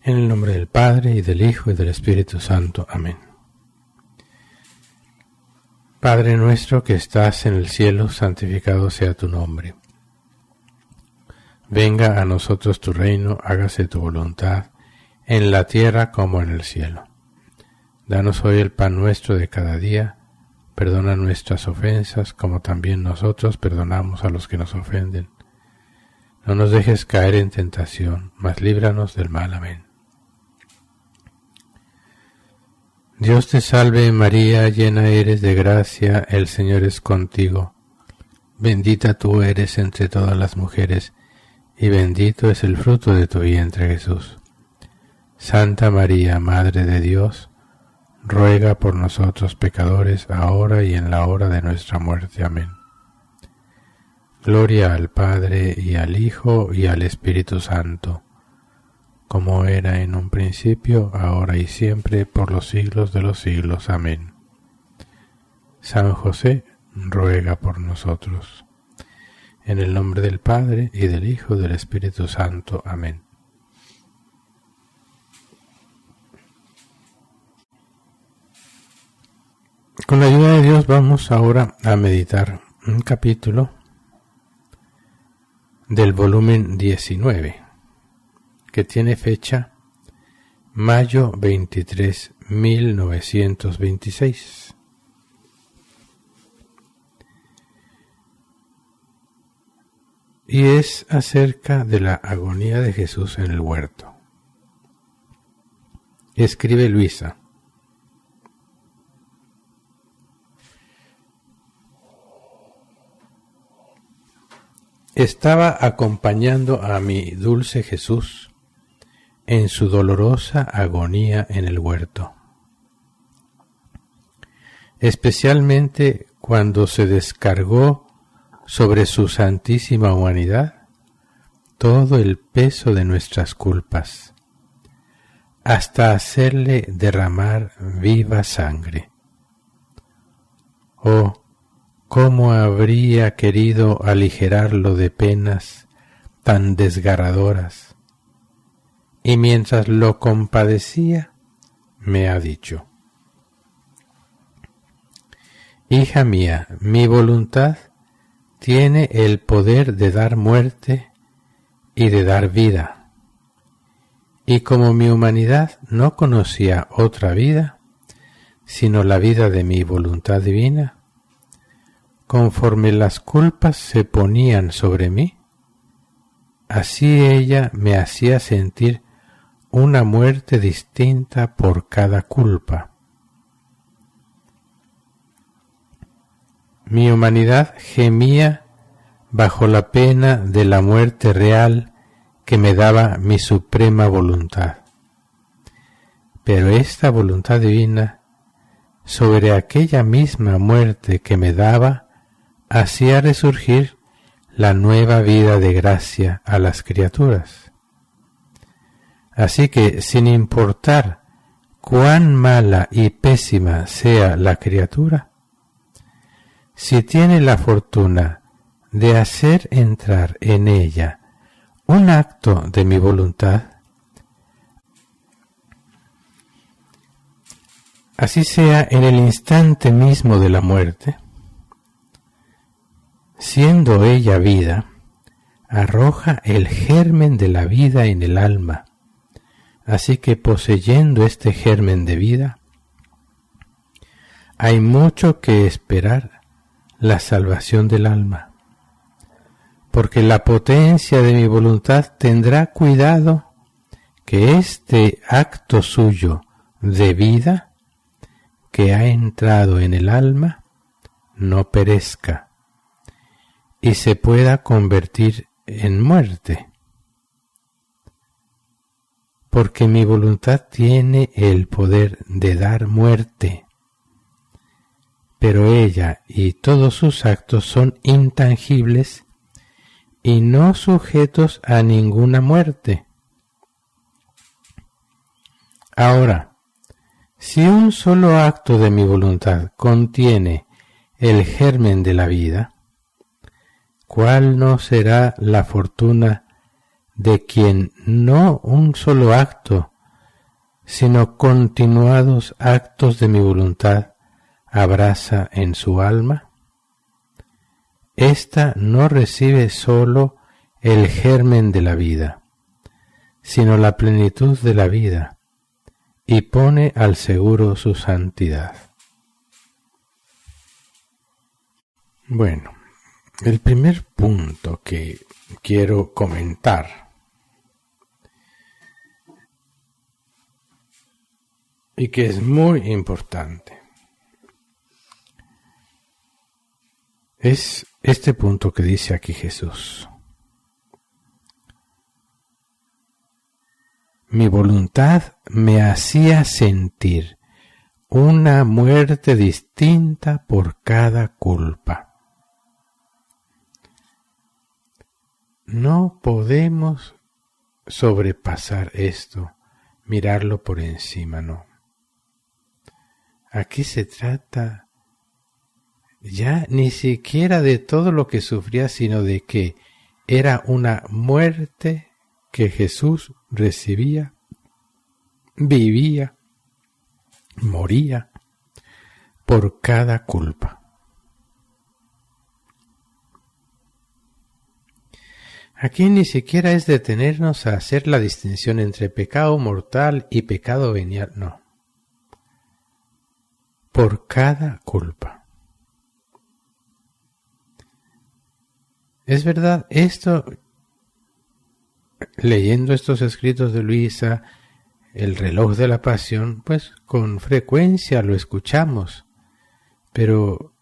En el nombre del Padre, y del Hijo, y del Espíritu Santo. Amén. Padre nuestro que estás en el cielo, santificado sea tu nombre. Venga a nosotros tu reino, hágase tu voluntad, en la tierra como en el cielo. Danos hoy el pan nuestro de cada día, perdona nuestras ofensas, como también nosotros perdonamos a los que nos ofenden. No nos dejes caer en tentación, mas líbranos del mal. Amén. Dios te salve María, llena eres de gracia, el Señor es contigo. Bendita tú eres entre todas las mujeres, y bendito es el fruto de tu vientre Jesús. Santa María, Madre de Dios, ruega por nosotros pecadores, ahora y en la hora de nuestra muerte. Amén. Gloria al Padre, y al Hijo, y al Espíritu Santo, como era en un principio, ahora y siempre, por los siglos de los siglos. Amén. San José, ruega por nosotros. En el nombre del Padre, y del Hijo, y del Espíritu Santo. Amén. Con la ayuda de Dios vamos ahora a meditar un capítulo del volumen 19, que tiene fecha mayo 23, 1926. Y es acerca de la agonía de Jesús en el huerto. Escribe Luisa. Estaba acompañando a mi dulce Jesús en su dolorosa agonía en el huerto, especialmente cuando se descargó sobre su santísima humanidad todo el peso de nuestras culpas, hasta hacerle derramar viva sangre. Oh, cómo habría querido aligerarlo de penas tan desgarradoras. Y mientras lo compadecía, me ha dicho: Hija mía, mi voluntad tiene el poder de dar muerte y de dar vida. Y como mi humanidad no conocía otra vida, sino la vida de mi voluntad divina, conforme las culpas se ponían sobre mí, así ella me hacía sentir una muerte distinta por cada culpa. Mi humanidad gemía bajo la pena de la muerte real que me daba mi suprema voluntad. Pero esta voluntad divina, sobre aquella misma muerte que me daba, hacía resurgir la nueva vida de gracia a las criaturas. Así que, sin importar cuán mala y pésima sea la criatura, si tiene la fortuna de hacer entrar en ella un acto de mi voluntad, así sea en el instante mismo de la muerte, siendo ella vida, arroja el germen de la vida en el alma. Así que poseyendo este germen de vida, hay mucho que esperar la salvación del alma, porque la potencia de mi voluntad tendrá cuidado que este acto suyo de vida que ha entrado en el alma no perezca y se pueda convertir en muerte. Porque mi voluntad tiene el poder de dar muerte, pero ella y todos sus actos son intangibles y no sujetos a ninguna muerte. Ahora, si un solo acto de mi voluntad contiene el germen de la vida, ¿cuál no será la fortuna de quien no un solo acto sino continuados actos de mi voluntad abraza en su alma? Ésta no recibe sólo el germen de la vida, sino la plenitud de la vida, y pone al seguro su santidad. Bueno, el primer punto que quiero comentar y que es muy importante es este punto que dice aquí Jesús. Mi voluntad me hacía sentir una muerte distinta por cada culpa. No podemos sobrepasar esto, mirarlo por encima, no. Aquí se trata ya ni siquiera de todo lo que sufría, sino de que era una muerte que Jesús recibía, vivía, moría por cada culpa. Aquí ni siquiera es detenernos a hacer la distinción entre pecado mortal y pecado venial, no. Por cada culpa. Es verdad, esto, leyendo estos escritos de Luisa, el reloj de la pasión, pues con frecuencia lo escuchamos, pero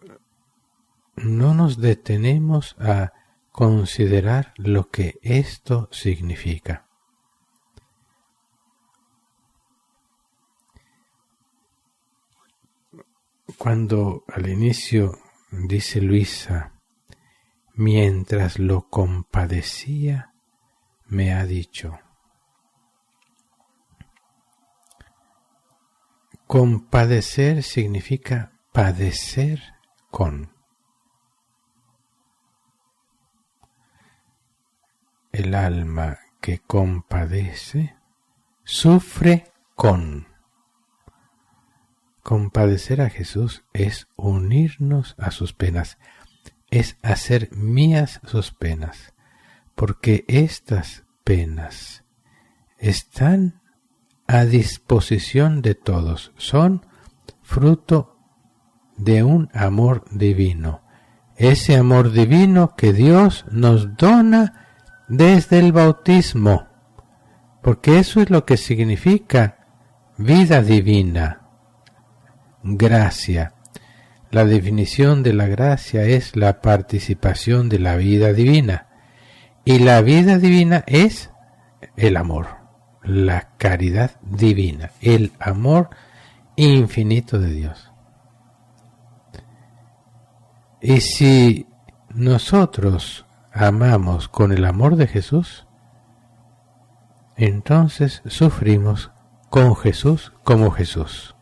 no nos detenemos a considerar lo que esto significa. Cuando al inicio dice Luisa, mientras lo compadecía, me ha dicho. Compadecer significa padecer con. El alma que compadece sufre con. Compadecer a Jesús es unirnos a sus penas, es hacer mías sus penas, porque estas penas están a disposición de todos, son fruto de un amor divino, ese amor divino que Dios nos dona desde el bautismo, porque eso es lo que significa vida divina, gracia. La definición de la gracia es la participación de la vida divina, y la vida divina es el amor, la caridad divina, el amor infinito de Dios. Y si nosotros amamos con el amor de Jesús, entonces sufrimos con Jesús como Jesús.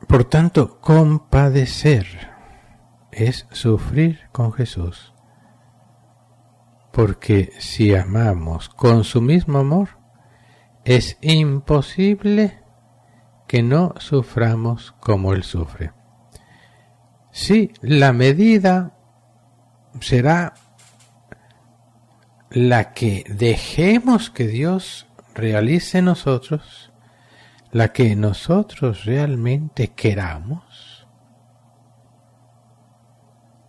Por tanto, compadecer es sufrir con Jesús, porque si amamos con su mismo amor, es imposible que no suframos como Él sufre. Sí, la medida será la que dejemos que Dios realice en nosotros, la que nosotros realmente queramos,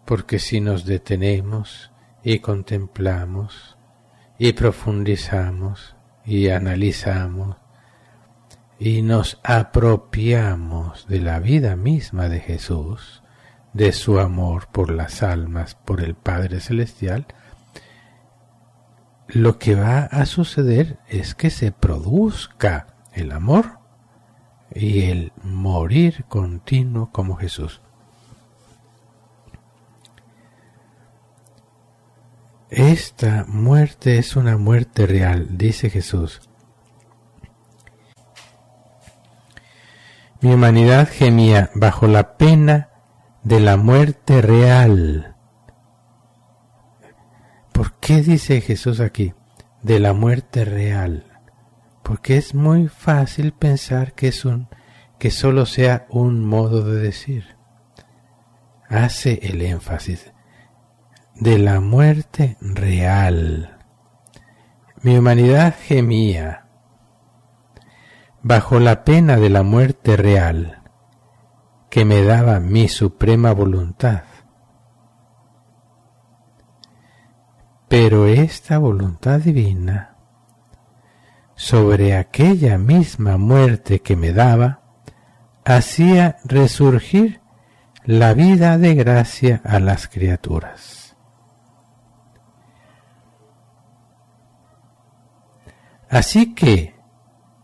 porque si nos detenemos y contemplamos y profundizamos y analizamos y nos apropiamos de la vida misma de Jesús, de su amor por las almas, por el Padre Celestial, lo que va a suceder es que se produzca el amor y el morir continuo como Jesús. Esta muerte es una muerte real, dice Jesús. Mi humanidad gemía bajo la pena de la muerte real. ¿Por qué qué dice Jesús aquí? De la muerte real. Porque es muy fácil pensar que solo sea un modo de decir. Hace el énfasis de la muerte real. Mi humanidad gemía bajo la pena de la muerte real que me daba mi suprema voluntad. Pero esta voluntad divina, sobre aquella misma muerte que me daba, hacía resurgir la vida de gracia a las criaturas. Así que,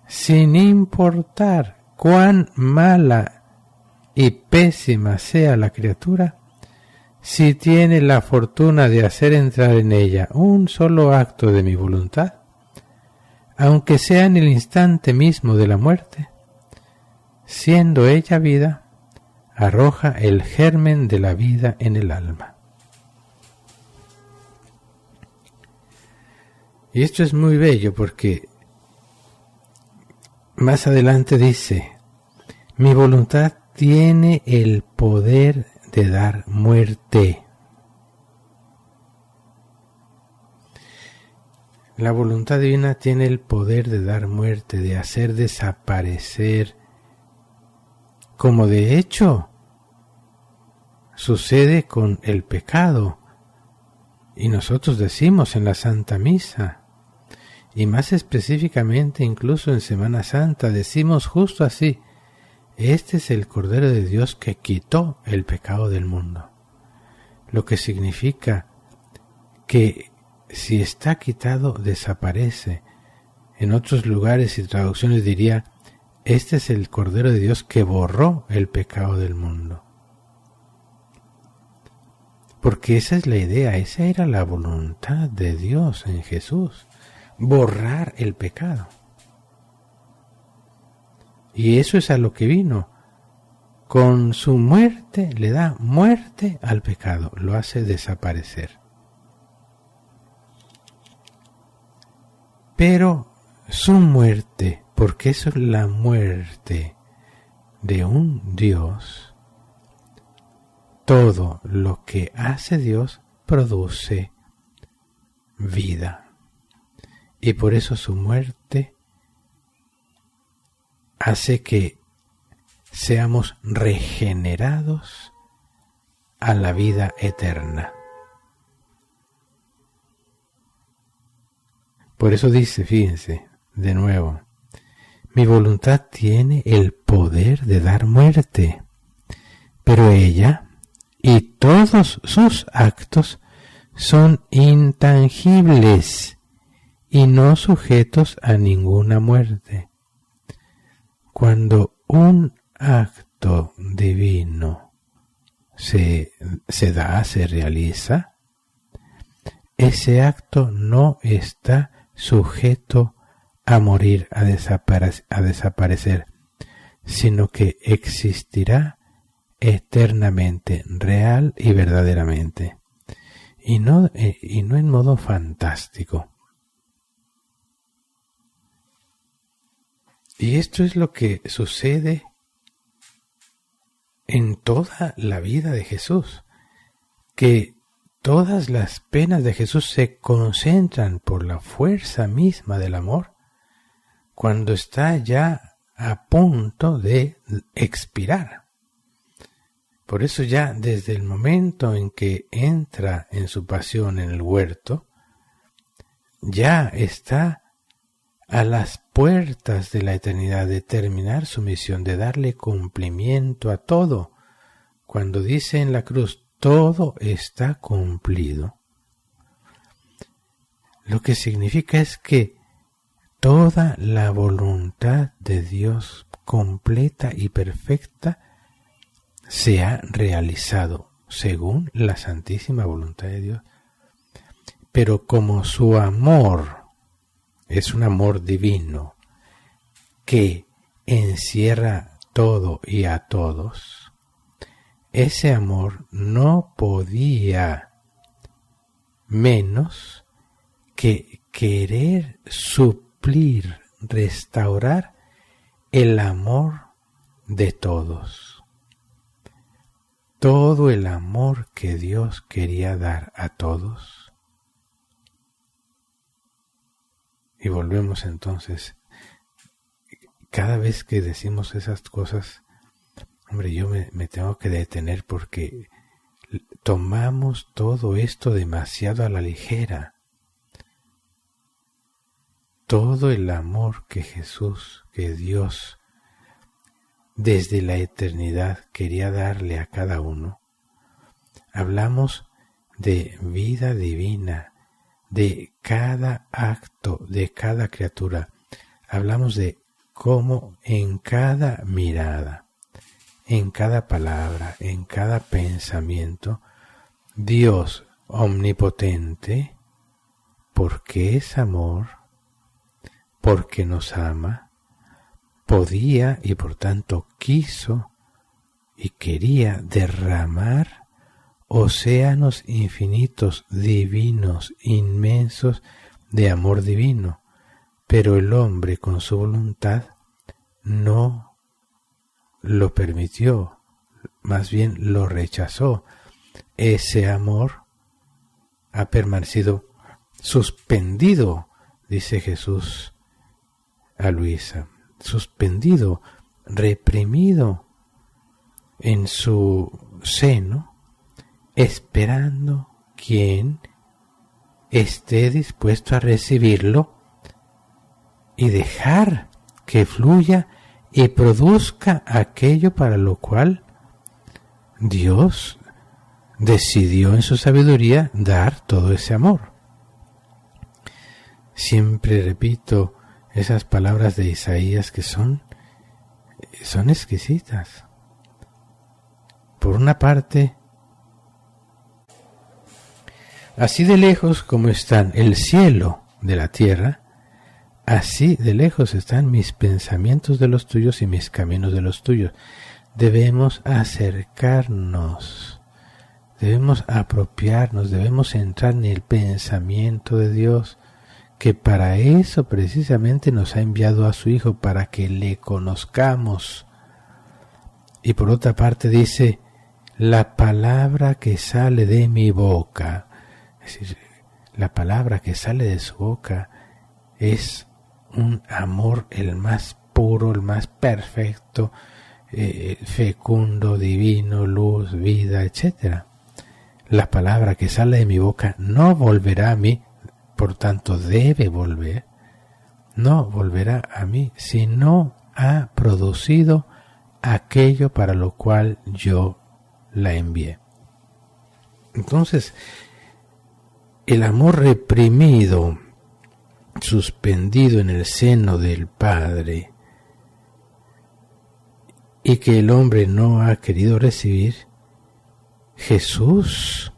sin importar cuán mala y pésima sea la criatura, si tiene la fortuna de hacer entrar en ella un solo acto de mi voluntad, aunque sea en el instante mismo de la muerte, siendo ella vida, arroja el germen de la vida en el alma. Y esto es muy bello porque más adelante dice, mi voluntad tiene el poder de dar muerte. La voluntad divina tiene el poder de dar muerte, de hacer desaparecer, como de hecho sucede con el pecado. Y nosotros decimos en la Santa Misa, y más específicamente incluso en Semana Santa, decimos justo así, este es el Cordero de Dios que quitó el pecado del mundo. Lo que significa que si está quitado, desaparece. En otros lugares y traducciones diría, este es el Cordero de Dios que borró el pecado del mundo. Porque esa es la idea, esa era la voluntad de Dios en Jesús, borrar el pecado. Y eso es a lo que vino. Con su muerte le da muerte al pecado, lo hace desaparecer. Pero su muerte, porque eso es la muerte de un Dios, todo lo que hace Dios produce vida. Y por eso su muerte hace que seamos regenerados a la vida eterna. Por eso dice, fíjense, de nuevo, mi voluntad tiene el poder de dar muerte, pero ella y todos sus actos son intangibles y no sujetos a ninguna muerte. Cuando un acto divino se realiza, ese acto no está sujeto a morir, a desaparecer, sino que existirá eternamente, real y verdaderamente, y no en modo fantástico. Y esto es lo que sucede en toda la vida de Jesús, que todas las penas de Jesús se concentran por la fuerza misma del amor cuando está ya a punto de expirar. Por eso ya desde el momento en que entra en su pasión en el huerto, ya está a las puertas de la eternidad, de terminar su misión, de darle cumplimiento a todo. Cuando dice en la cruz, todo está cumplido, lo que significa es que toda la voluntad de Dios completa y perfecta se ha realizado según la santísima voluntad de Dios. Pero como su amor es un amor divino que encierra todo y a todos, ese amor no podía menos que querer suplir, restaurar el amor de todos. Todo el amor que Dios quería dar a todos. Y volvemos entonces, cada vez que decimos esas cosas, hombre, yo me tengo que detener porque tomamos todo esto demasiado a la ligera. Todo el amor que Jesús, que Dios, desde la eternidad quería darle a cada uno. Hablamos de vida divina, de cada acto, de cada criatura. Hablamos de cómo en cada mirada, en cada palabra, en cada pensamiento, Dios omnipotente, porque es amor, porque nos ama, podía y por tanto quiso y quería derramar océanos infinitos, divinos, inmensos de amor divino, pero el hombre con su voluntad no lo permitió, más bien lo rechazó. Ese amor ha permanecido suspendido, dice Jesús a Luisa, suspendido, reprimido en su seno, esperando quien esté dispuesto a recibirlo y dejar que fluya y produzca aquello para lo cual Dios decidió en su sabiduría dar todo ese amor. Siempre repito esas palabras de Isaías que son exquisitas. Por una parte, así de lejos como están el cielo de la tierra, así de lejos están mis pensamientos de los tuyos y mis caminos de los tuyos. Debemos acercarnos, debemos apropiarnos, debemos entrar en el pensamiento de Dios, que para eso precisamente nos ha enviado a su Hijo, para que le conozcamos. Y por otra parte dice, la palabra que sale de mi boca, es decir, la palabra que sale de su boca es un amor el más puro, el más perfecto, fecundo, divino, luz, vida, etc. La palabra que sale de mi boca no volverá a mí, por tanto debe volver, no volverá a mí si no ha producido aquello para lo cual yo la envié. Entonces, el amor reprimido, suspendido en el seno del Padre, y que el hombre no ha querido recibir, Jesús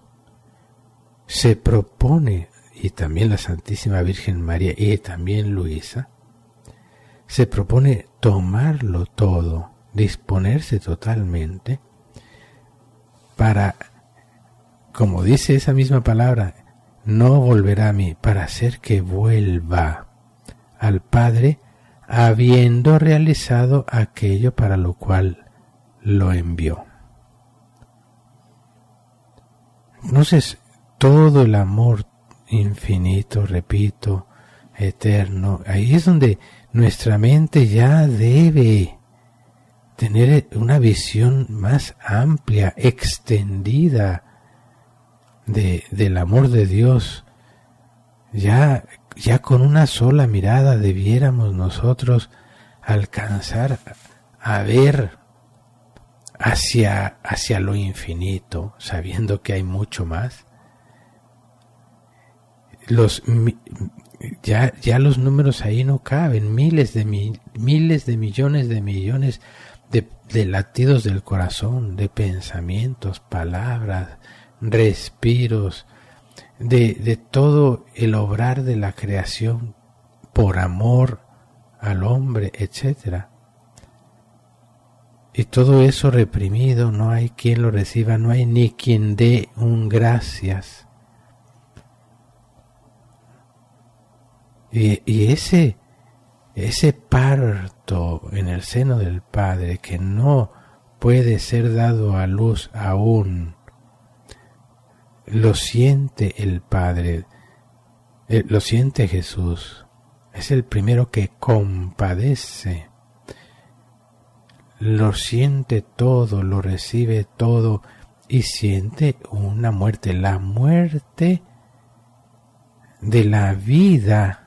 se propone, y también la Santísima Virgen María y también Luisa, se propone tomarlo todo, disponerse totalmente para, como dice esa misma palabra, no volverá a mí, para hacer que vuelva al Padre habiendo realizado aquello para lo cual lo envió. Entonces, todo el amor infinito, repito, eterno, ahí es donde nuestra mente ya debe tener una visión más amplia, extendida del amor de Dios. Ya con una sola mirada debiéramos nosotros alcanzar a ver hacia lo infinito, sabiendo que hay mucho más. Ya los números ahí no caben, miles de millones de latidos del corazón, de pensamientos, palabras, respiros, de todo el obrar de la creación por amor al hombre, etc. Y todo eso reprimido, no hay quien lo reciba, no hay ni quien dé un gracias. Y ese parto en el seno del Padre que no puede ser dado a luz aún, lo siente el Padre, lo siente Jesús. Es el primero que compadece, lo siente todo, lo recibe todo y siente una muerte, la muerte de la vida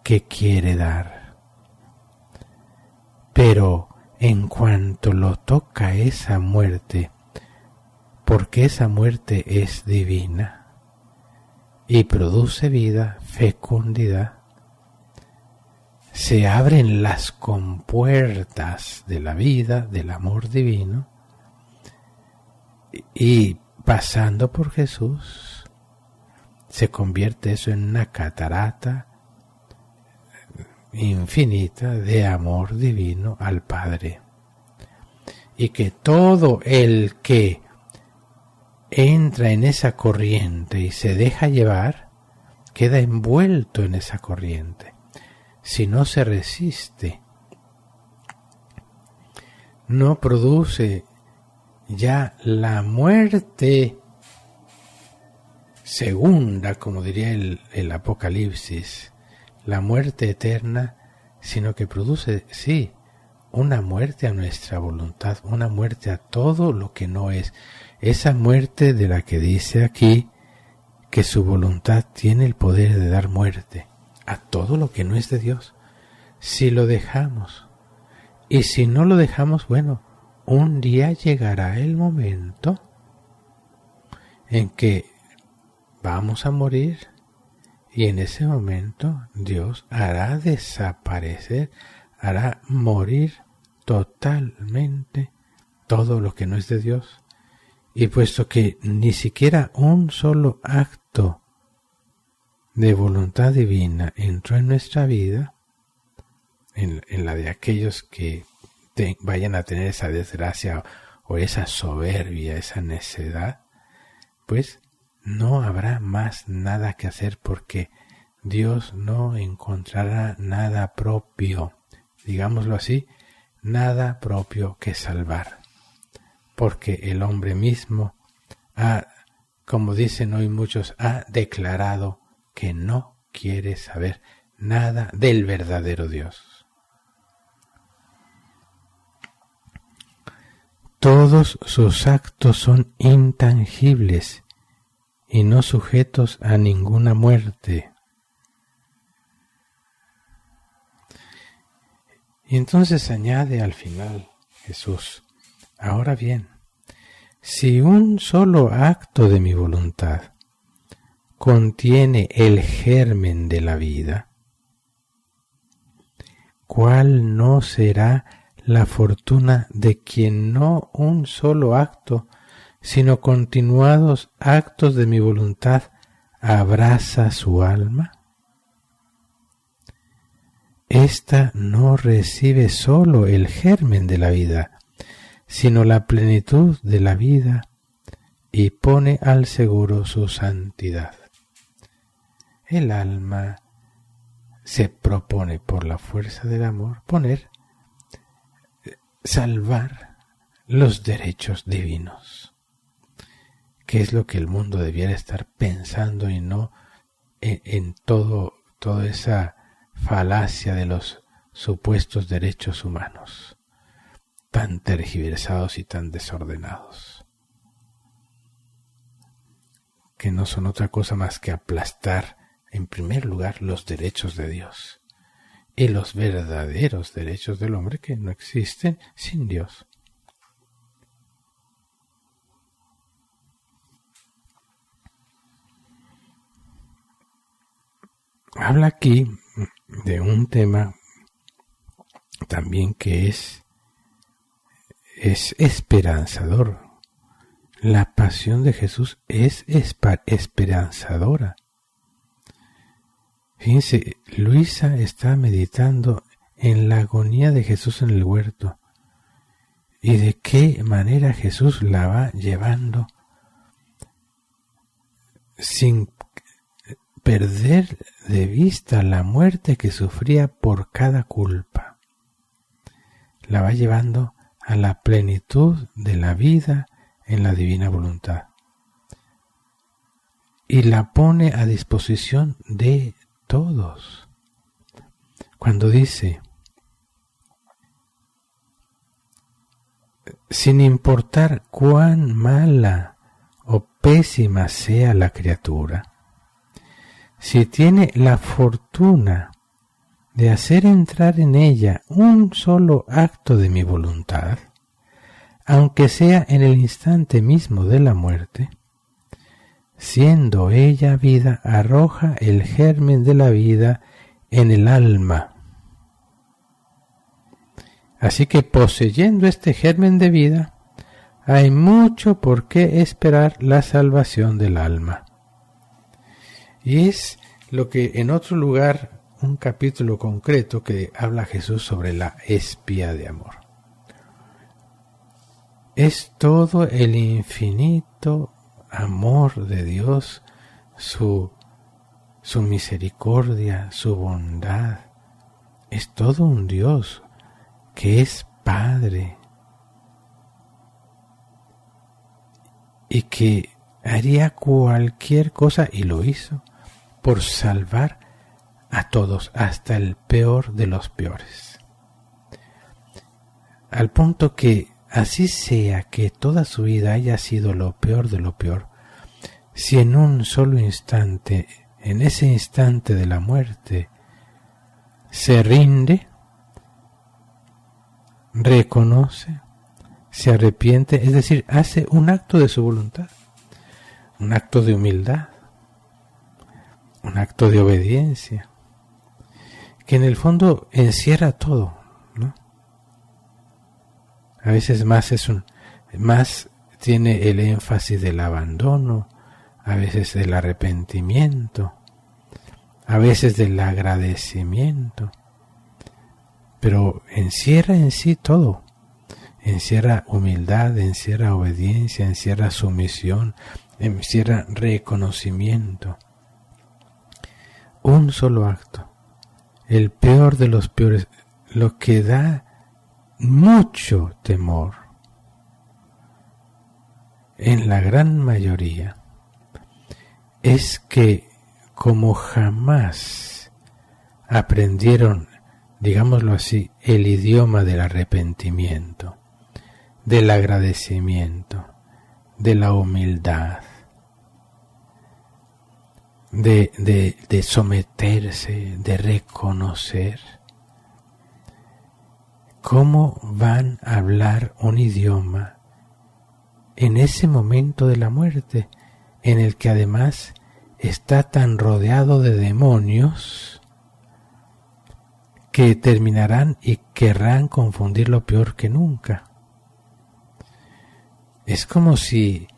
que quiere dar. Pero en cuanto lo toca esa muerte, porque esa muerte es divina y produce vida, fecundidad, se abren las compuertas de la vida, del amor divino, y pasando por Jesús, se convierte eso en una catarata infinita de amor divino al Padre. Y que todo el que entra en esa corriente y se deja llevar, queda envuelto en esa corriente. Si no se resiste, no produce ya la muerte segunda, como diría el Apocalipsis, la muerte eterna, sino que produce, sí, una muerte a nuestra voluntad, una muerte a todo lo que no es. Esa muerte de la que dice aquí que su voluntad tiene el poder de dar muerte a todo lo que no es de Dios, si lo dejamos. Y si no lo dejamos, bueno, un día llegará el momento en que vamos a morir y en ese momento Dios hará desaparecer, hará morir totalmente todo lo que no es de Dios. Y puesto que ni siquiera un solo acto de voluntad divina entró en nuestra vida, en la de aquellos que vayan a tener esa desgracia o esa soberbia, esa necedad, pues no habrá más nada que hacer, porque Dios no encontrará nada propio, digámoslo así, nada propio que salvar, porque el hombre mismo ha, como dicen hoy muchos, ha declarado que no quiere saber nada del verdadero Dios. Todos sus actos son intangibles y no sujetos a ninguna muerte. Y entonces añade al final Jesús: ahora bien, si un solo acto de mi voluntad contiene el germen de la vida, ¿cuál no será la fortuna de quien no un solo acto, sino continuados actos de mi voluntad abraza su alma? Esta no recibe sólo el germen de la vida, sino la plenitud de la vida, y pone al seguro su santidad. El alma se propone por la fuerza del amor salvar los derechos divinos, que es lo que el mundo debiera estar pensando y no en toda esa falacia de los supuestos derechos humanos, tan tergiversados y tan desordenados, que no son otra cosa más que aplastar en primer lugar los derechos de Dios y los verdaderos derechos del hombre, que no existen sin Dios. Habla aquí de un tema también que es esperanzador. La pasión de Jesús es esperanzadora. Fíjense, Luisa está meditando en la agonía de Jesús en el huerto y de qué manera Jesús la va llevando sin perder de vista la muerte que sufría por cada culpa. La va llevando a la plenitud de la vida en la divina voluntad. Y la pone a disposición de todos. Cuando dice, sin importar cuán mala o pésima sea la criatura, si tiene la fortuna de hacer entrar en ella un solo acto de mi voluntad, aunque sea en el instante mismo de la muerte, siendo ella vida, arroja el germen de la vida en el alma. Así que poseyendo este germen de vida, hay mucho por qué esperar la salvación del alma. Y es lo que en otro lugar, un capítulo concreto que habla Jesús sobre la espía de amor. Es todo el infinito amor de Dios, su misericordia, su bondad. Es todo un Dios que es Padre y que haría cualquier cosa, y lo hizo, por salvar a todos, hasta el peor de los peores. Al punto que, así sea que toda su vida haya sido lo peor de lo peor, si en un solo instante, en ese instante de la muerte, se rinde, reconoce, se arrepiente, es decir, hace un acto de su voluntad, un acto de humildad, un acto de obediencia, que en el fondo encierra todo, ¿no? A veces más tiene el énfasis del abandono, a veces del arrepentimiento, a veces del agradecimiento, pero encierra en sí todo. Encierra humildad, encierra obediencia, encierra sumisión, encierra reconocimiento. Un solo acto, el peor de los peores, lo que da mucho temor en la gran mayoría es que, como jamás aprendieron, digámoslo así, el idioma del arrepentimiento, del agradecimiento, de la humildad, de someterse, de reconocer, ¿cómo van a hablar un idioma en ese momento de la muerte, en el que además está tan rodeado de demonios que terminarán y querrán confundirlo peor que nunca? Es como si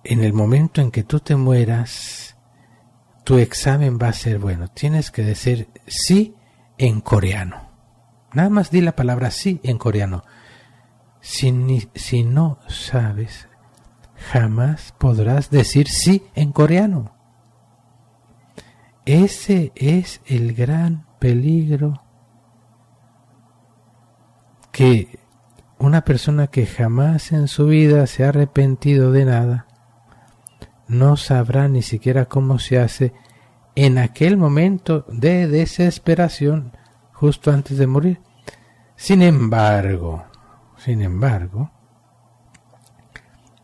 en el momento en que tú te mueras, tu examen va a ser, bueno, tienes que decir sí en coreano. Nada más di la palabra sí en coreano. Si no sabes, jamás podrás decir sí en coreano. Ese es el gran peligro, que una persona que jamás en su vida se ha arrepentido de nada, no sabrá ni siquiera cómo se hace en aquel momento de desesperación justo antes de morir. Sin embargo,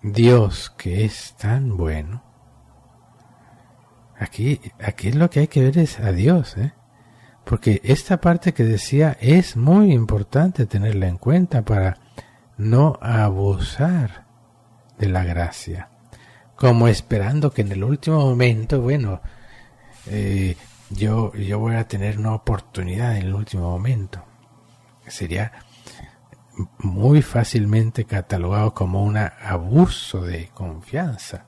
Dios, que es tan bueno, aquí lo que hay que ver es a Dios, porque esta parte que decía es muy importante tenerla en cuenta para no abusar de la gracia, como esperando que en el último momento, bueno, yo voy a tener una oportunidad en el último momento. Sería muy fácilmente catalogado como un abuso de confianza.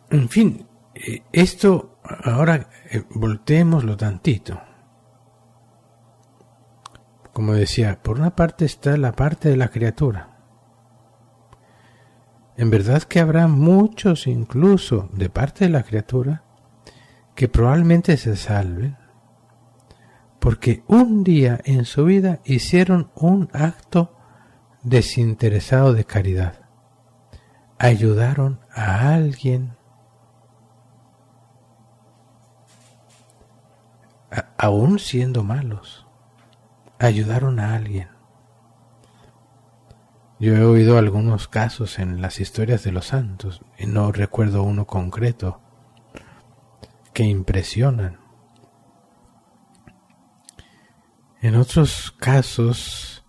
En fin, esto ahora volteémoslo tantito. como decía, por una parte está la parte de la criatura. En verdad que habrá muchos incluso de parte de la criatura que probablemente se salven porque un día en su vida hicieron un acto desinteresado de caridad. Ayudaron a alguien, aún siendo malos. Ayudaron a alguien. Yo he oído algunos casos en las historias de los santos, y no recuerdo uno concreto, que impresionan. En otros casos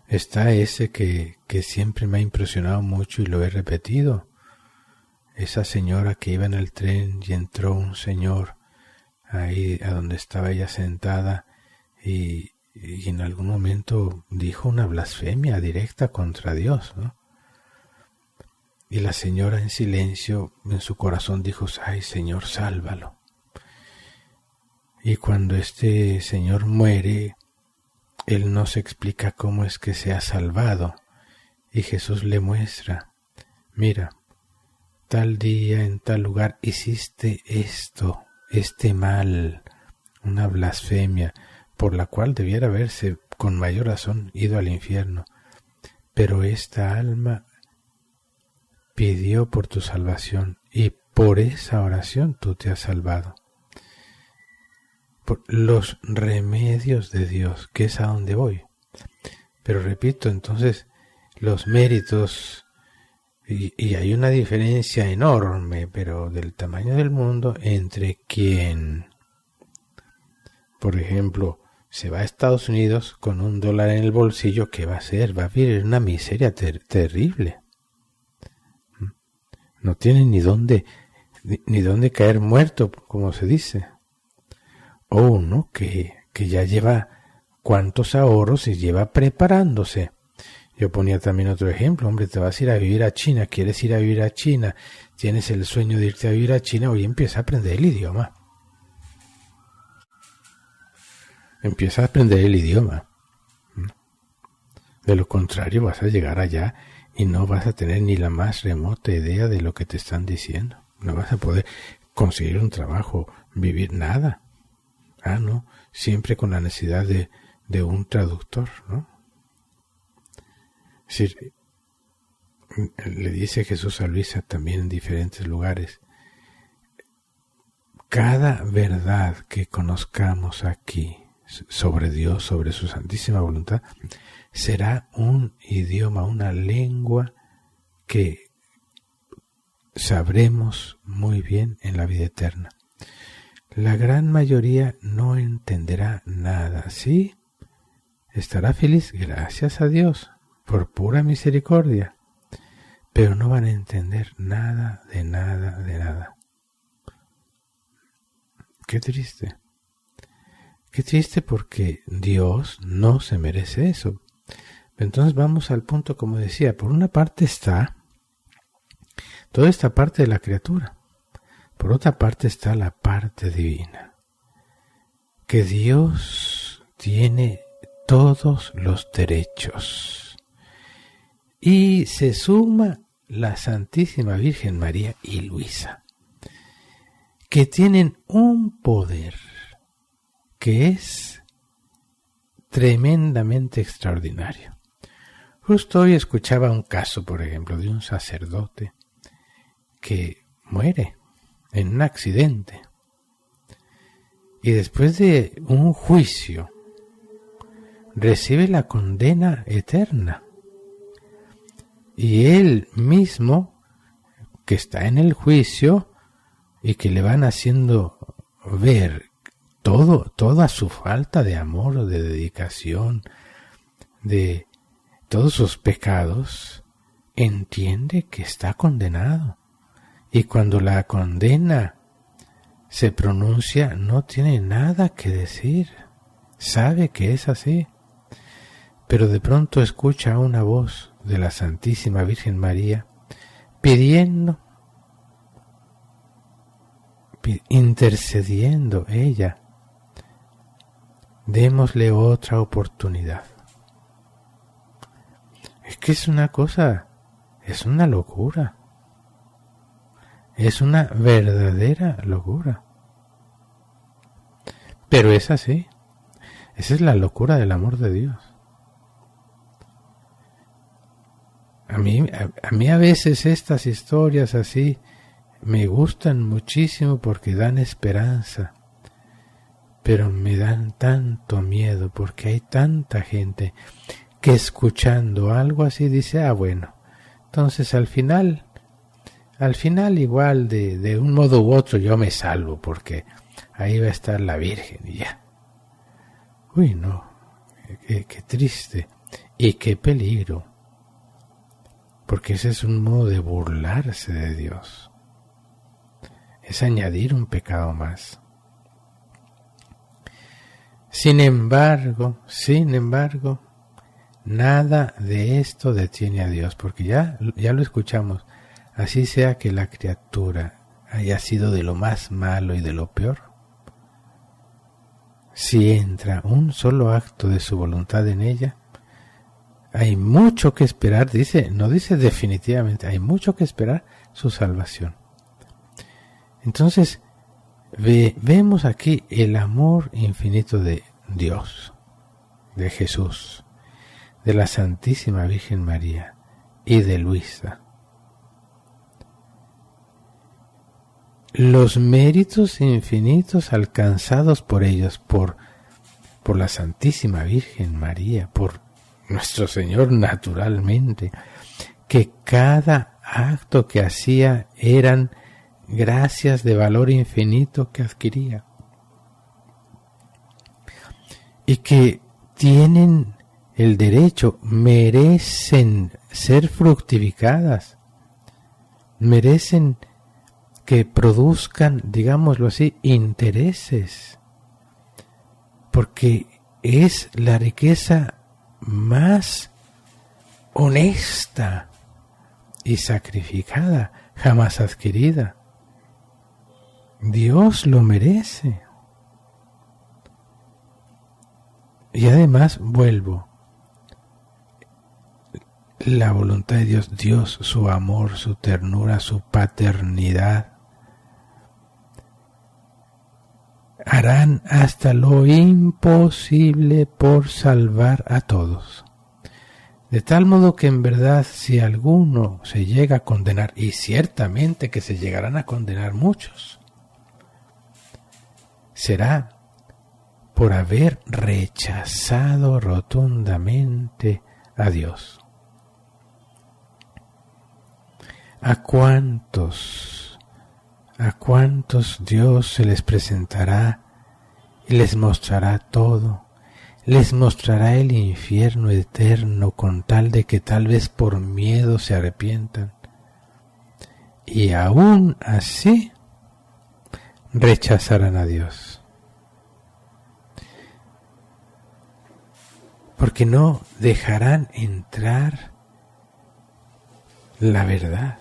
está ese que siempre me ha impresionado mucho y lo he repetido. Esa señora que iba en el tren y entró un señor ahí a donde estaba ella sentada y en algún momento dijo una blasfemia directa contra Dios, ¿no? Y la señora en silencio en su corazón dijo: ay, Señor, sálvalo. Y cuando este señor muere, él no se explica cómo es que se ha salvado. Y Jesús le muestra: mira, tal día en tal lugar hiciste esto, este mal, una blasfemia, por la cual debiera haberse con mayor razón ido al infierno. Pero esta alma pidió por tu salvación y por esa oración tú te has salvado. Por los remedios de Dios, que es a donde voy. Pero repito, entonces, los méritos, y hay una diferencia enorme, pero del tamaño del mundo, entre quien, por ejemplo, se va a Estados Unidos con $1 en el bolsillo, ¿qué va a hacer? Va a vivir una miseria terrible. No tiene ni dónde caer muerto, como se dice. O uno que ya lleva cuántos ahorros y lleva preparándose. Yo ponía también otro ejemplo: hombre, te vas a ir a vivir a China, quieres ir a vivir a China, tienes el sueño de irte a vivir a China, hoy empieza a aprender el idioma. Empieza a aprender el idioma. De lo contrario vas a llegar allá y no vas a tener ni la más remota idea de lo que te están diciendo. No vas a poder conseguir un trabajo, vivir nada. No, siempre con la necesidad de un traductor, ¿no? Es decir, le dice Jesús a Luisa también en diferentes lugares: cada verdad que conozcamos aquí sobre Dios, sobre su santísima voluntad, será un idioma, una lengua que sabremos muy bien en la vida eterna. La gran mayoría no entenderá nada, ¿sí? Estará feliz, gracias a Dios, por pura misericordia, pero no van a entender nada de nada de nada. Qué triste. Qué triste, porque Dios no se merece eso. Entonces vamos al punto, como decía, por una parte está toda esta parte de la criatura. Por otra parte está la parte divina, que Dios tiene todos los derechos. Y se suma la Santísima Virgen María y Luisa, que tienen un poder que es tremendamente extraordinario. Justo hoy escuchaba un caso, por ejemplo, de un sacerdote que muere en un accidente y después de un juicio recibe la condena eterna, y él mismo, que está en el juicio y que le van haciendo ver toda su falta de amor, de dedicación, de todos sus pecados, entiende que está condenado. Y cuando la condena se pronuncia, no tiene nada que decir. Sabe que es así. Pero de pronto escucha una voz de la Santísima Virgen María pidiendo, intercediendo ella: démosle otra oportunidad. que es una cosa, es una locura. Es una verdadera locura. Pero es así. Esa es la locura del amor de Dios. A mí a veces estas historias así me gustan muchísimo porque dan esperanza. Pero me dan tanto miedo porque hay tanta gente que escuchando algo así dice, bueno, entonces al final igual de un modo u otro yo me salvo porque ahí va a estar la Virgen y ya. Uy, no, qué triste y qué peligro, porque ese es un modo de burlarse de Dios, es añadir un pecado más. Sin embargo, nada de esto detiene a Dios, porque ya lo escuchamos. Así sea que la criatura haya sido de lo más malo y de lo peor, si entra un solo acto de su voluntad en ella, hay mucho que esperar, no dice definitivamente, hay mucho que esperar su salvación. Entonces, vemos aquí el amor infinito de Dios, de Jesús, de la Santísima Virgen María y de Luisa. Los méritos infinitos alcanzados por ellos, por la Santísima Virgen María, por nuestro Señor naturalmente, que cada acto que hacía eran gracias de valor infinito que adquiría y que tienen el derecho, merecen ser fructificadas, merecen que produzcan, digámoslo así, intereses, porque es la riqueza más honesta y sacrificada jamás adquirida. Dios lo merece. Y además vuelvo, la voluntad de Dios, su amor, su ternura, su paternidad, harán hasta lo imposible por salvar a todos. De tal modo que en verdad si alguno se llega a condenar, y ciertamente que se llegarán a condenar muchos, será por haber rechazado rotundamente a Dios. ¿A cuántos Dios se les presentará y les mostrará todo? Les mostrará el infierno eterno con tal de que tal vez por miedo se arrepientan. Y aún así rechazarán a Dios. Porque no dejarán entrar la verdad.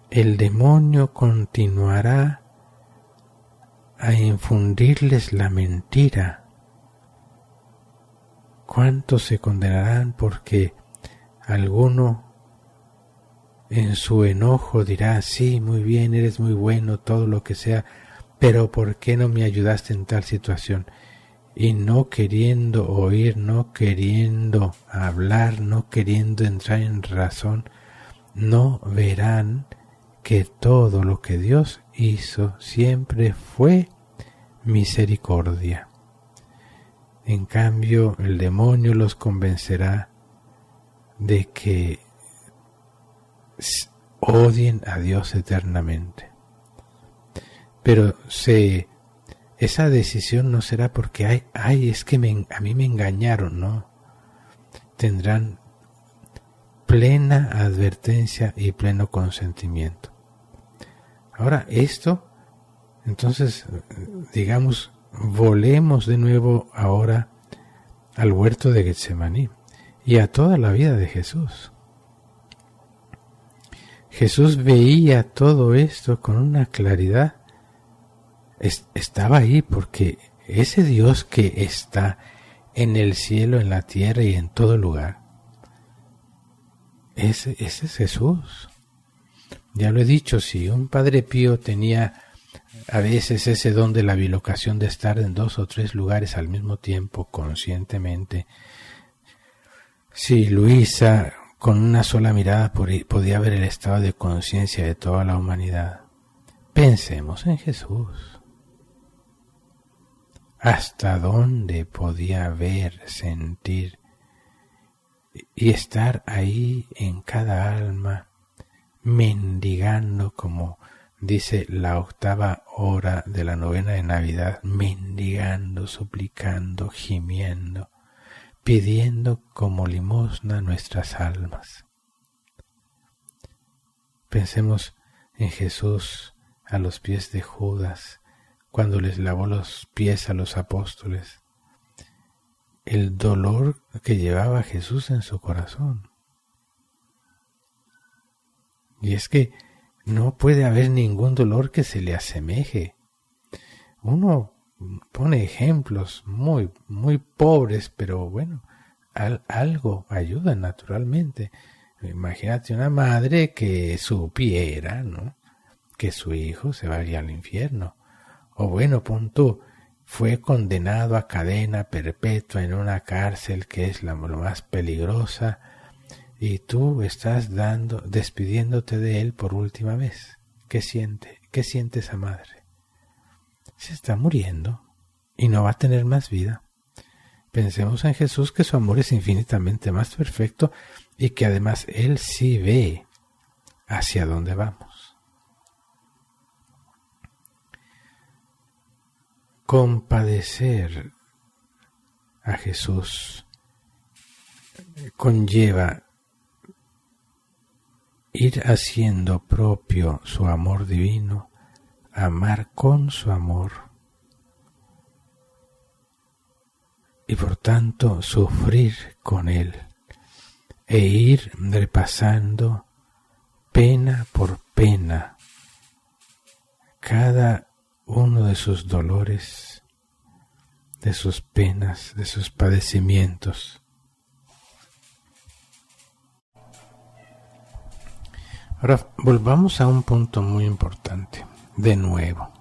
El demonio continuará a infundirles la mentira. ¿Cuántos se condenarán porque alguno en su enojo dirá, sí, muy bien, eres muy bueno, todo lo que sea, pero ¿por qué no me ayudaste en tal situación? Y no queriendo oír, no queriendo hablar, no queriendo entrar en razón, no verán que todo lo que Dios hizo siempre fue misericordia. En cambio, el demonio los convencerá de que odien a Dios eternamente. Pero esa decisión no será porque es que a mí me engañaron, no. Tendrán plena advertencia y pleno consentimiento. Ahora esto, entonces, digamos, volemos de nuevo ahora al huerto de Getsemaní y a toda la vida de Jesús. Jesús veía todo esto con una claridad. Estaba ahí porque ese Dios que está en el cielo, en la tierra y en todo lugar, ese es Jesús. Ya lo he dicho, si un Padre Pío tenía a veces ese don de la bilocación de estar en 2 o 3 lugares al mismo tiempo, conscientemente, si Luisa con una sola mirada podía ver el estado de conciencia de toda la humanidad, pensemos en Jesús. ¿Hasta dónde podía ver, sentir y estar ahí en cada alma, mendigando, como dice la 8ª hora de la novena de Navidad, mendigando, suplicando, gimiendo, pidiendo como limosna nuestras almas? Pensemos en Jesús a los pies de Judas, cuando les lavó los pies a los apóstoles, el dolor que llevaba Jesús en su corazón. Y es que no puede haber ningún dolor que se le asemeje. Uno pone ejemplos muy, muy pobres, pero bueno, algo ayuda naturalmente. Imagínate una madre que supiera, ¿no?, que su hijo se vaya al infierno. O bueno, punto, fue condenado a cadena perpetua en una cárcel que es lo más peligrosa, y tú estás despidiéndote de él por última vez. ¿Qué siente esa madre? Se está muriendo y no va a tener más vida. Pensemos en Jesús, que su amor es infinitamente más perfecto y que además Él sí ve hacia dónde vamos. Compadecer a Jesús conlleva ir haciendo propio su amor divino, amar con su amor y por tanto sufrir con Él e ir repasando pena por pena cada uno de sus dolores, de sus penas, de sus padecimientos. Ahora volvamos a un punto muy importante, de nuevo.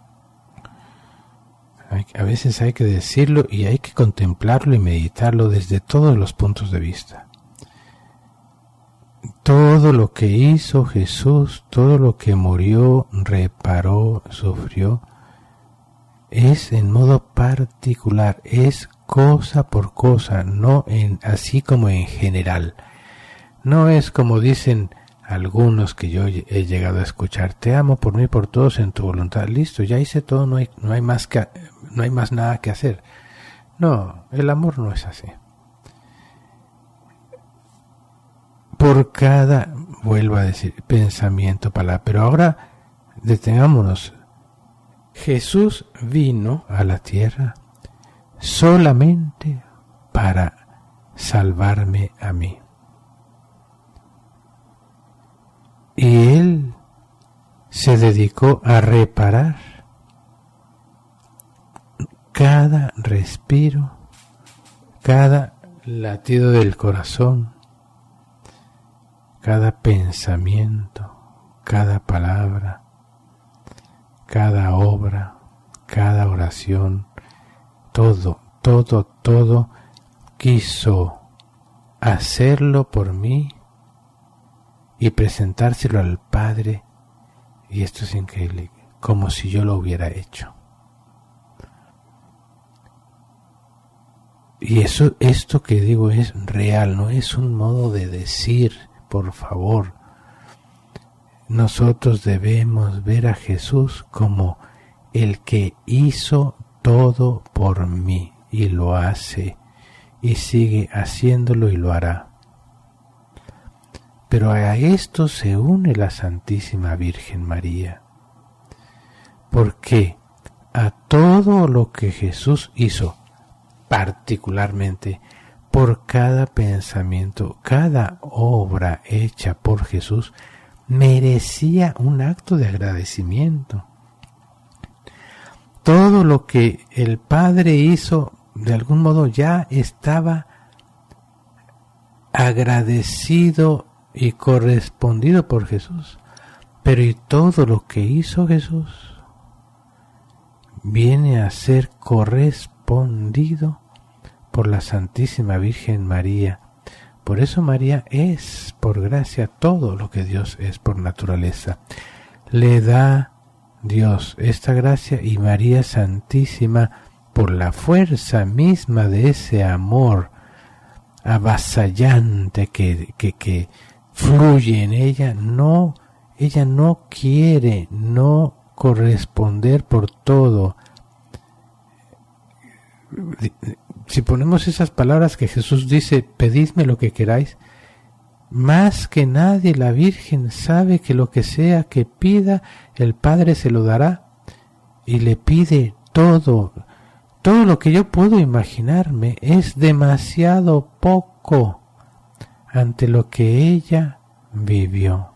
A veces hay que decirlo y hay que contemplarlo y meditarlo desde todos los puntos de vista. Todo lo que hizo Jesús, todo lo que murió, reparó, sufrió, es en modo particular, es cosa por cosa, no así como en general. No es como dicen algunos que yo he llegado a escuchar: te amo por mí, por todos, en tu voluntad. Listo, ya hice todo, no hay más nada que hacer. No, el amor no es así. Por cada, vuelvo a decir, pensamiento, palabra. Pero ahora detengámonos. Jesús vino a la tierra solamente para salvarme a mí. Y Él se dedicó a reparar cada respiro, cada latido del corazón, cada pensamiento, cada palabra, cada obra, cada oración, todo quiso hacerlo por mí y presentárselo al Padre, y esto es increíble, como si yo lo hubiera hecho. Y esto que digo es real, no es un modo de decir, por favor. Nosotros debemos ver a Jesús como el que hizo todo por mí, y lo hace, y sigue haciéndolo y lo hará. Pero a esto se une la Santísima Virgen María, porque a todo lo que Jesús hizo, particularmente por cada pensamiento, cada obra hecha por Jesús, merecía un acto de agradecimiento. Todo lo que el Padre hizo, de algún modo ya estaba agradecido y correspondido por Jesús. Pero y todo lo que hizo Jesús viene a ser correspondido por la Santísima Virgen María. Por eso María es, por gracia, todo lo que Dios es por naturaleza. Le da Dios esta gracia, y María Santísima, por la fuerza misma de ese amor avasallante que fluye en ella no quiere no corresponder por todo. Si ponemos esas palabras que Jesús dice, pedidme lo que queráis, más que nadie la Virgen sabe que lo que sea que pida, el Padre se lo dará, y le pide todo. Todo lo que yo puedo imaginarme es demasiado poco ante lo que ella vivió.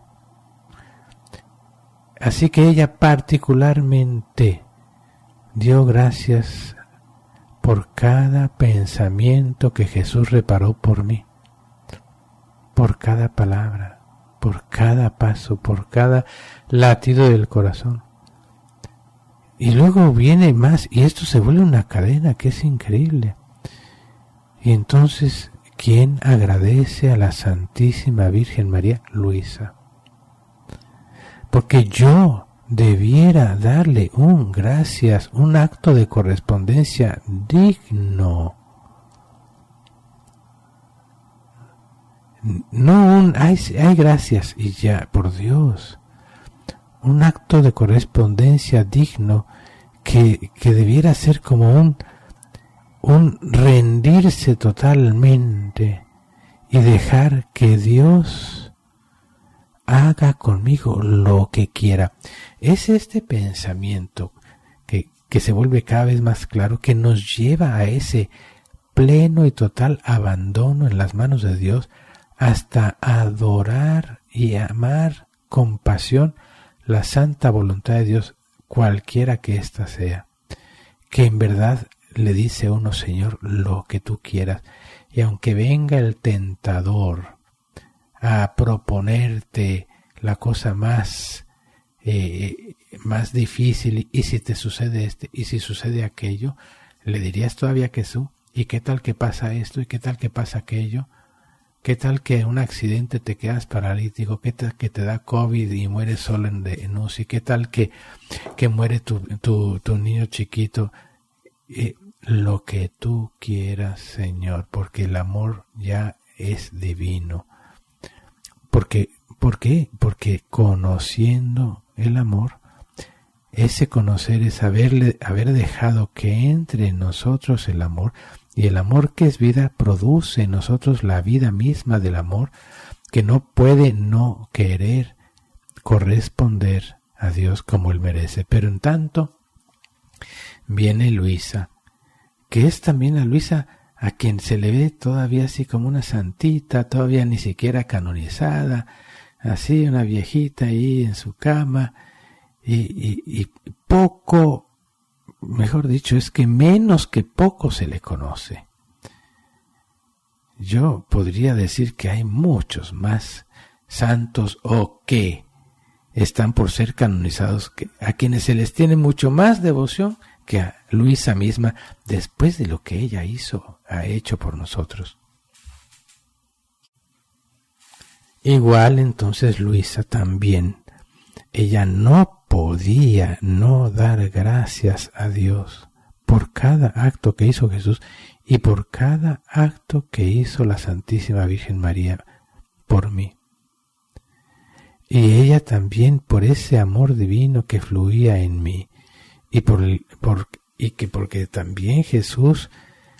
Así que ella particularmente dio gracias por cada pensamiento que Jesús reparó por mí, por cada palabra, por cada paso, por cada latido del corazón. Y luego viene más, y esto se vuelve una cadena que es increíble. Y entonces, ¿quién agradece a la Santísima Virgen María? Luisa. Porque yo debiera darle un gracias, un acto de correspondencia digno. No un, ay gracias, y ya, por Dios. Un acto de correspondencia digno que debiera ser como un rendirse totalmente y dejar que Dios haga conmigo lo que quiera. Es este pensamiento que se vuelve cada vez más claro, que nos lleva a ese pleno y total abandono en las manos de Dios, hasta adorar y amar con pasión la santa voluntad de Dios, cualquiera que ésta sea, que en verdad le dice a uno, Señor, lo que tú quieras, y aunque venga el tentador a proponerte la cosa más difícil, y si te sucede y si sucede aquello, le dirías todavía que tú, y qué tal que pasa esto, y qué tal que pasa aquello. ¿Qué tal que un accidente te quedas paralítico? ¿Qué tal que te da COVID y mueres solo en UCI? ¿Qué tal que muere tu niño chiquito? Lo que tú quieras, Señor, porque el amor ya es divino. ¿Por qué? Porque conociendo el amor, ese conocer es haber dejado que entre en nosotros el amor. Y el amor que es vida produce en nosotros la vida misma del amor, que no puede no querer corresponder a Dios como Él merece. Pero en tanto viene Luisa, que es también a Luisa a quien se le ve todavía así como una santita, todavía ni siquiera canonizada, así una viejita ahí en su cama, y poco, mejor dicho, es que menos que poco se le conoce. Yo podría decir que hay muchos más santos o que están por ser canonizados, a quienes se les tiene mucho más devoción que a Luisa misma, después de lo que ella ha hecho por nosotros. Igual entonces Luisa también, ella no podía no dar gracias a Dios por cada acto que hizo Jesús y por cada acto que hizo la Santísima Virgen María por mí. Y ella también por ese amor divino que fluía en mí, y porque también Jesús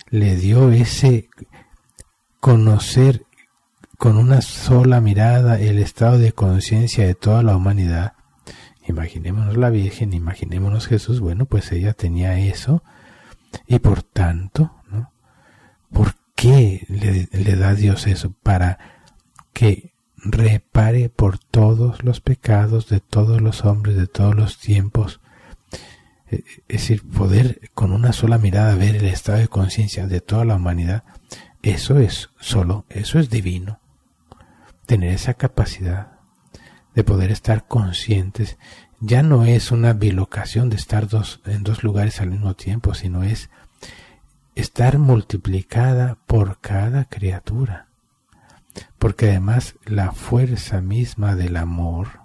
le dio ese conocer con una sola mirada el estado de conciencia de toda la humanidad. Imaginémonos la Virgen, imaginémonos Jesús, bueno, pues ella tenía eso, y por tanto, ¿no? ¿Por qué le da Dios eso? Para que repare por todos los pecados de todos los hombres, de todos los tiempos. Es decir, poder con una sola mirada ver el estado de conciencia de toda la humanidad, eso es divino. tener esa capacidad de poder estar conscientes. Ya no es una bilocación de estar en dos lugares al mismo tiempo, sino es estar multiplicada por cada criatura. Porque además la fuerza misma del amor,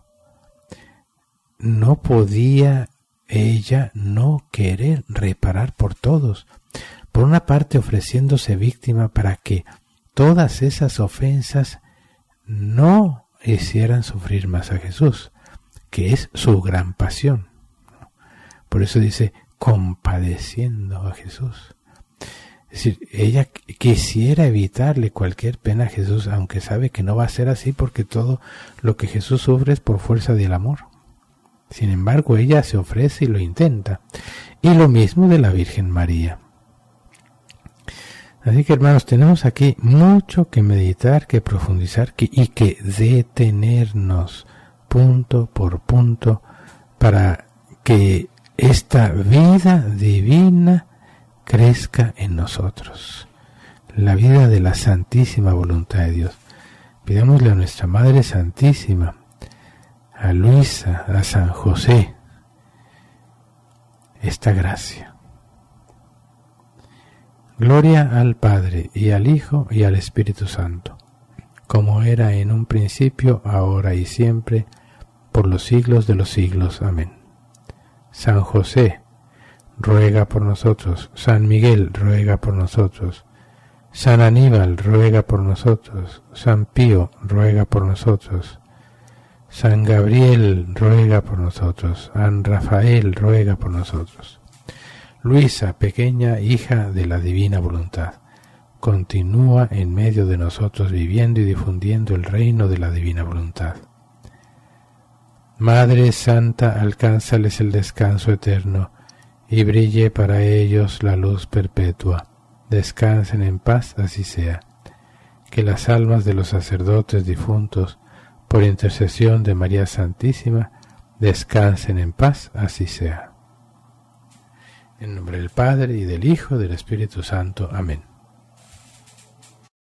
no podía ella no querer reparar por todos. Por una parte ofreciéndose víctima para que todas esas ofensas no hicieran sufrir más a Jesús, que es su gran pasión. Por eso dice, compadeciendo a Jesús. Es decir, ella quisiera evitarle cualquier pena a Jesús, aunque sabe que no va a ser así, porque todo lo que Jesús sufre es por fuerza del amor. Sin embargo, ella se ofrece y lo intenta. Y lo mismo de la Virgen María. Así que, hermanos, tenemos aquí mucho que meditar, que profundizar y que detenernos punto por punto para que esta vida divina crezca en nosotros. La vida de la santísima voluntad de Dios. Pidámosle a nuestra Madre Santísima, a Luisa, a San José, esta gracia. Gloria al Padre, y al Hijo, y al Espíritu Santo, como era en un principio, ahora y siempre, por los siglos de los siglos. Amén. San José, ruega por nosotros. San Miguel, ruega por nosotros. San Aníbal, ruega por nosotros. San Pío, ruega por nosotros. San Gabriel, ruega por nosotros. San Rafael, ruega por nosotros. Luisa, pequeña hija de la divina voluntad, continúa en medio de nosotros viviendo y difundiendo el reino de la divina voluntad. Madre Santa, alcánzales el descanso eterno y brille para ellos la luz perpetua. Descansen en paz, así sea. Que las almas de los sacerdotes difuntos, por intercesión de María Santísima, descansen en paz, así sea. En nombre del Padre, y del Hijo, y del Espíritu Santo. Amén.